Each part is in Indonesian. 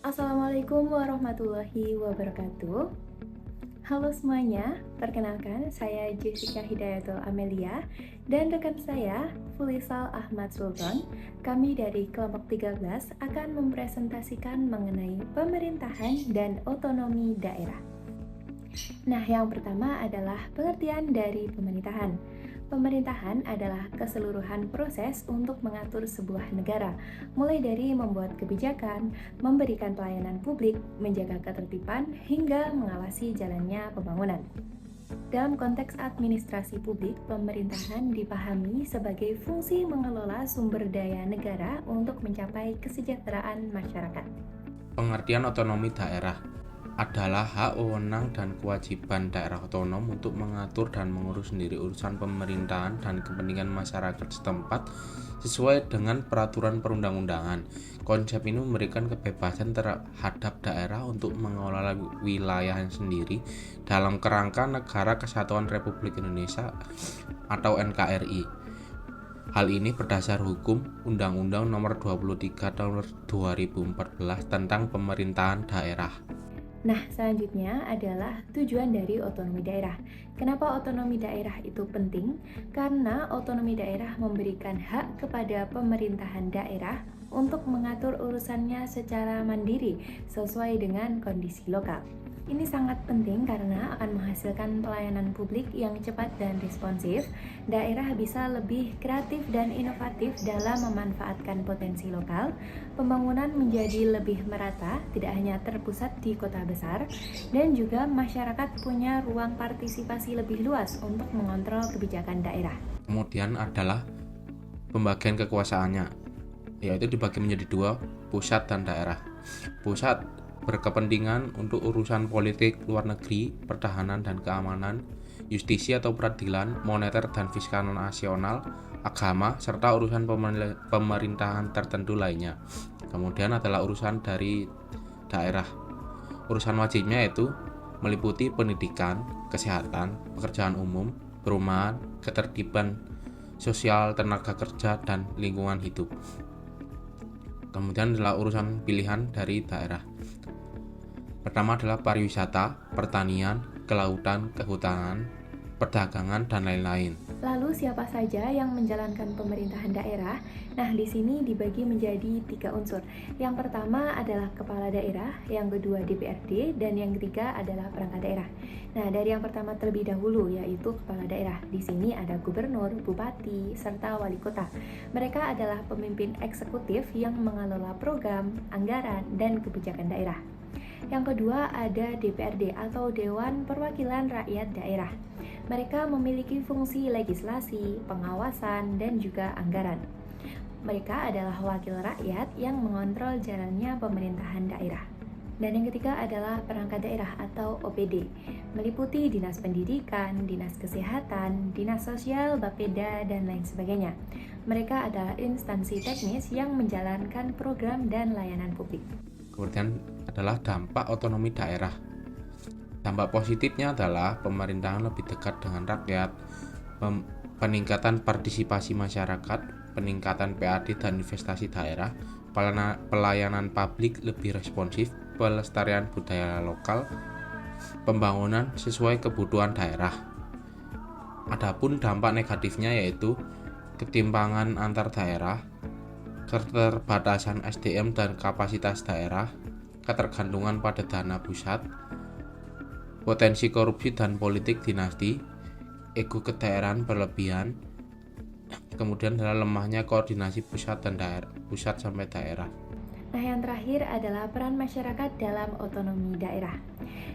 Assalamualaikum warahmatullahi wabarakatuh. Halo semuanya, perkenalkan saya Jessica Hidayatul Amelia dan rekan saya Fulisal Ahmad Sultan. Kami dari kelompok 13 akan mempresentasikan mengenai pemerintahan dan otonomi daerah. Nah, yang pertama adalah pengertian dari pemerintahan. Pemerintahan adalah keseluruhan proses untuk mengatur sebuah negara, mulai dari membuat kebijakan, memberikan pelayanan publik, menjaga ketertiban, hingga mengawasi jalannya pembangunan. Dalam konteks administrasi publik, pemerintahan dipahami sebagai fungsi mengelola sumber daya negara untuk mencapai kesejahteraan masyarakat. Pengertian otonomi daerah adalah hak wewenang dan kewajiban daerah otonom untuk mengatur dan mengurus sendiri urusan pemerintahan dan kepentingan masyarakat setempat sesuai dengan peraturan perundang-undangan. Konsep ini memberikan kebebasan terhadap daerah untuk mengelola wilayahnya sendiri dalam kerangka Negara Kesatuan Republik Indonesia atau NKRI. Hal ini berdasar hukum Undang-Undang Nomor 23 Tahun 2014 tentang Pemerintahan Daerah. Nah, selanjutnya adalah tujuan dari otonomi daerah. Kenapa otonomi daerah itu penting? Karena otonomi daerah memberikan hak kepada pemerintahan daerah untuk mengatur urusannya secara mandiri sesuai dengan kondisi lokal. Ini sangat penting karena akan menghasilkan pelayanan publik yang cepat dan responsif. Daerah bisa lebih kreatif dan inovatif dalam memanfaatkan potensi lokal. Pembangunan menjadi lebih merata, tidak hanya terpusat di kota besar, dan juga masyarakat punya ruang partisipasi lebih luas untuk mengontrol kebijakan daerah. Kemudian adalah pembagian kekuasaannya, yaitu dibagi menjadi dua, pusat dan daerah. Pusat berkepentingan untuk urusan politik luar negeri, pertahanan dan keamanan, justisi atau peradilan, moneter dan fiskal nasional, agama, serta urusan pemerintahan tertentu lainnya. Kemudian adalah urusan dari daerah. Urusan wajibnya yaitu meliputi pendidikan, kesehatan, pekerjaan umum, perumahan, ketertiban sosial, tenaga kerja, dan lingkungan hidup. Kemudian adalah urusan pilihan dari daerah. Pertama adalah pariwisata, pertanian, kelautan, kehutanan, perdagangan, dan lain-lain. Lalu siapa saja yang menjalankan pemerintahan daerah? Nah, di sini dibagi menjadi 3 unsur. Yang pertama adalah kepala daerah, yang kedua DPRD, dan yang ketiga adalah perangkat daerah. Nah, dari yang pertama terlebih dahulu yaitu kepala daerah. Di sini ada gubernur, bupati, serta wali kota. Mereka adalah pemimpin eksekutif yang mengelola program, anggaran, dan kebijakan daerah. Yang kedua ada DPRD atau Dewan Perwakilan Rakyat Daerah. Mereka memiliki fungsi legislasi, pengawasan, dan juga anggaran. Mereka adalah wakil rakyat yang mengontrol jalannya pemerintahan daerah. Dan yang ketiga adalah perangkat daerah atau OPD, meliputi Dinas Pendidikan, Dinas Kesehatan, Dinas Sosial, Bapeda, dan lain sebagainya. Mereka adalah instansi teknis yang menjalankan program dan layanan publik. Kemudian adalah dampak otonomi daerah. Dampak positifnya adalah pemerintahan lebih dekat dengan rakyat, peningkatan partisipasi masyarakat, peningkatan PAD dan investasi daerah, pelayanan publik lebih responsif, pelestarian budaya lokal, pembangunan sesuai kebutuhan daerah. Adapun dampak negatifnya yaitu ketimpangan antar daerah, keterbatasan SDM dan kapasitas daerah, ketergantungan pada dana pusat, potensi korupsi dan politik dinasti, ego kedaerahan berlebihan, kemudian adalah lemahnya koordinasi pusat dan pusat sampai daerah. Nah, yang terakhir adalah peran masyarakat dalam otonomi daerah.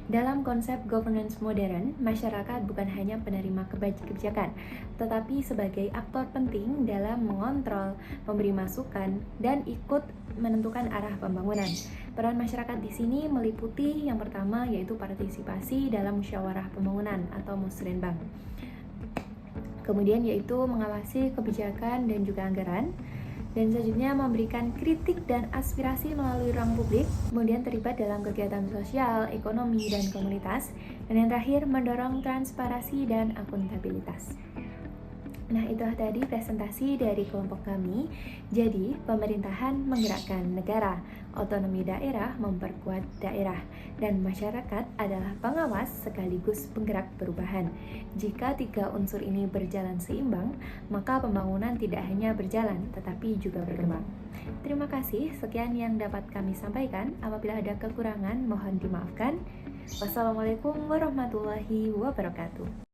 Dalam konsep governance modern, masyarakat bukan hanya penerima kebijakan, tetapi sebagai aktor penting dalam mengontrol, memberi masukan, dan ikut menentukan arah pembangunan. Peran masyarakat di sini meliputi yang pertama yaitu partisipasi dalam musyawarah pembangunan atau musrenbang. Kemudian yaitu mengawasi kebijakan dan juga anggaran. Dan selanjutnya memberikan kritik dan aspirasi melalui ruang publik, kemudian terlibat dalam kegiatan sosial, ekonomi, dan komunitas, dan yang terakhir mendorong transparansi dan akuntabilitas. Nah, itu tadi presentasi dari kelompok kami. Jadi, pemerintahan menggerakkan negara, otonomi daerah memperkuat daerah, dan masyarakat adalah pengawas sekaligus penggerak perubahan. Jika tiga unsur ini berjalan seimbang, maka pembangunan tidak hanya berjalan, tetapi juga berkembang. Terima kasih, sekian yang dapat kami sampaikan. Apabila ada kekurangan, mohon dimaafkan. Wassalamualaikum warahmatullahi wabarakatuh.